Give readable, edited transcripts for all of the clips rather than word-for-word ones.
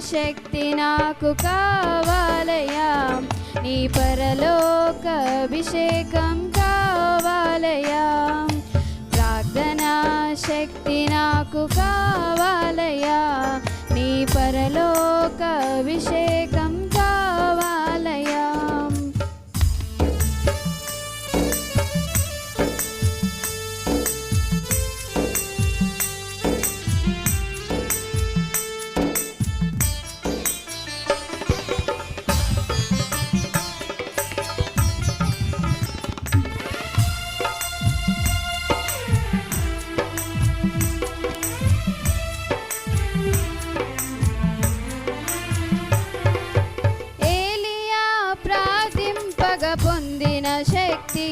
శక్తి నాకు కావాలయ్యా, నీ పరలోక అభిషేకం కావాలయ్యా. ప్రార్థనా శక్తి నాకు కావాలయ్యా, నీ పరలోక అభిషేకం కావాలయ్యా. పొందిన శక్తి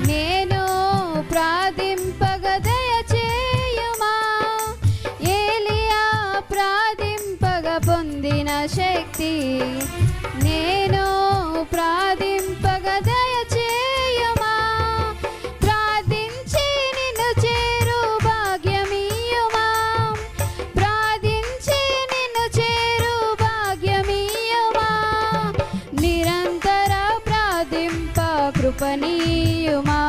నేను ప్రార్థింపగ దయచేయుమా. ఏలియా ప్రార్థింపగ పొందిన శక్తి నేను ప్రార్థింపగ దయచేయుమా. ప్రార్థించి నిన్ను చేరు భాగ్యమీయుమా, ప్రార్థించి నిన్ను చేరు భాగ్యమీయుమా. కృపణీయుమా,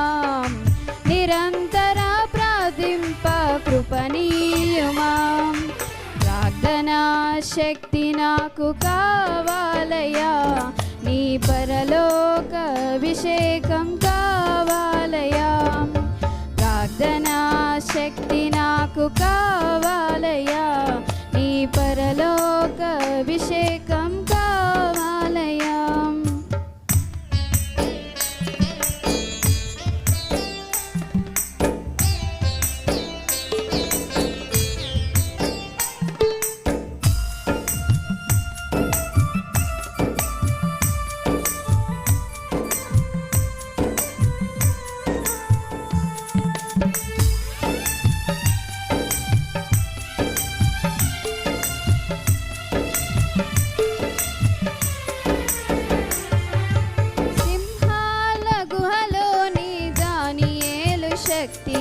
నిరంతర ప్రార్థింప కృపణీయుమా. ప్రార్థనా శక్తి నాకు కావాలయ్యా, నీ పరలోక అభిషేకం కావాలయ్యా. ప్రార్థనా శక్తి నాకు కావాలయ్యా, నీ పరలోక అభిషేకం కావాలయ్యా. శక్తి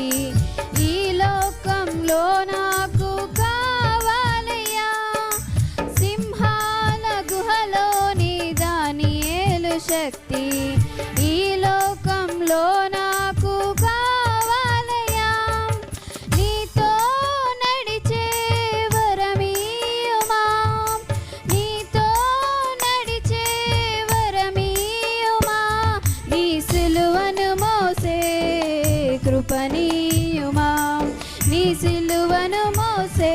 ఈ లోకంలో నాకు కావాలయ్యా. సింహాల గుహలోని దానియేలు శక్తి ఈ లోకంలో నాకు కావాలయ్యా. నీతో నడిచే వరమీయుమా, నీతో నడిచే వరమీయుమా. నీ సిలువను మోసే కృపణీయుమా, నీ సిలువను మోసే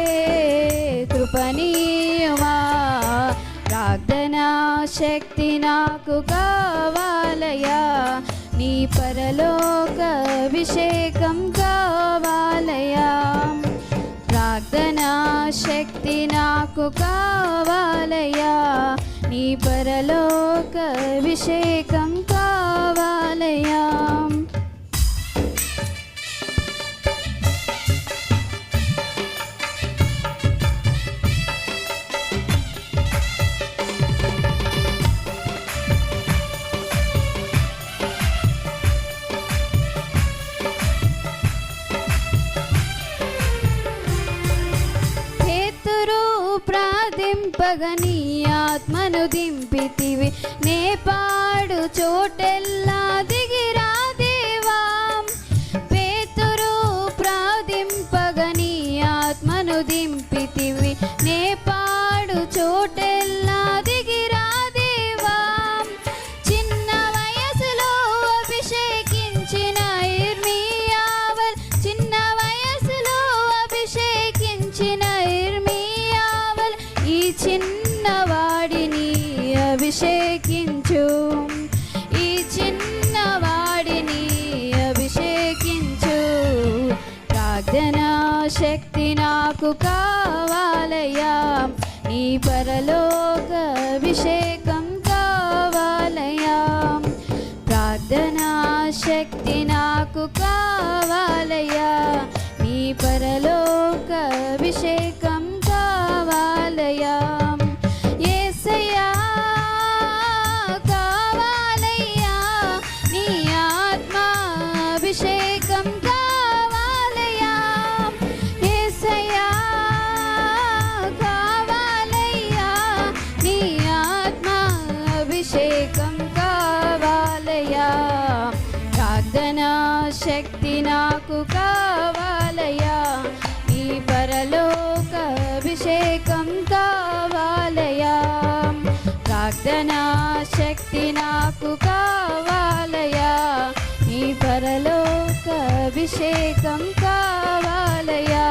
కృపణీయుమా. ప్రార్థనా శక్తి నాకు కావాలయ్యా, నీ పరలోక అభిషేకం కావాలయ్యా. ప్రార్థనా శక్తి నాకు కావాలయ్యా, నీ పరలోక అభిషేకం కావాలయ్యా. ప్రార్థింపగ నీ ఆత్మను దింపితివి, నే పాడు చోటెల్లా దిగిరా దేవా. పేతురు ప్రార్థింపగ నీ ఆత్మను దింపితివి, నే పాడు చోటెల్లా దిగిరా దేవా. చిన్న వయసులో అభిషేకించిన ఇర్మియావల్, చిన్న వయసులో అభిషేకించిన ఈ చిన్నవాడిని అభిషేకించు, ఈ చిన్నవాడిని అభిషేకించు. ప్రార్థనా శక్తి నాకు కావాలయ్యా, నీ పరలోక అభిషేకం కావాలయ్యా. ప్రార్థనా శక్తి నాకు కావాలయ్యా, నీ పరలోక అభిషేకం కావాలయ్యా. యేసయ్యా కావాలయ్యా, నీ ఆత్మ అభిషేకం కావాలయ్యా. యేసయ్యా కావాలయ్యా, శక్తి నాకు కావాలయ్యా, నీ పరలోక అభిషేకం కావాలయ్యా. ప్రార్థనా శక్తి నాకు కావాలయ్యా, నీ పరలోక అభిషేకం కావాలయ్యా.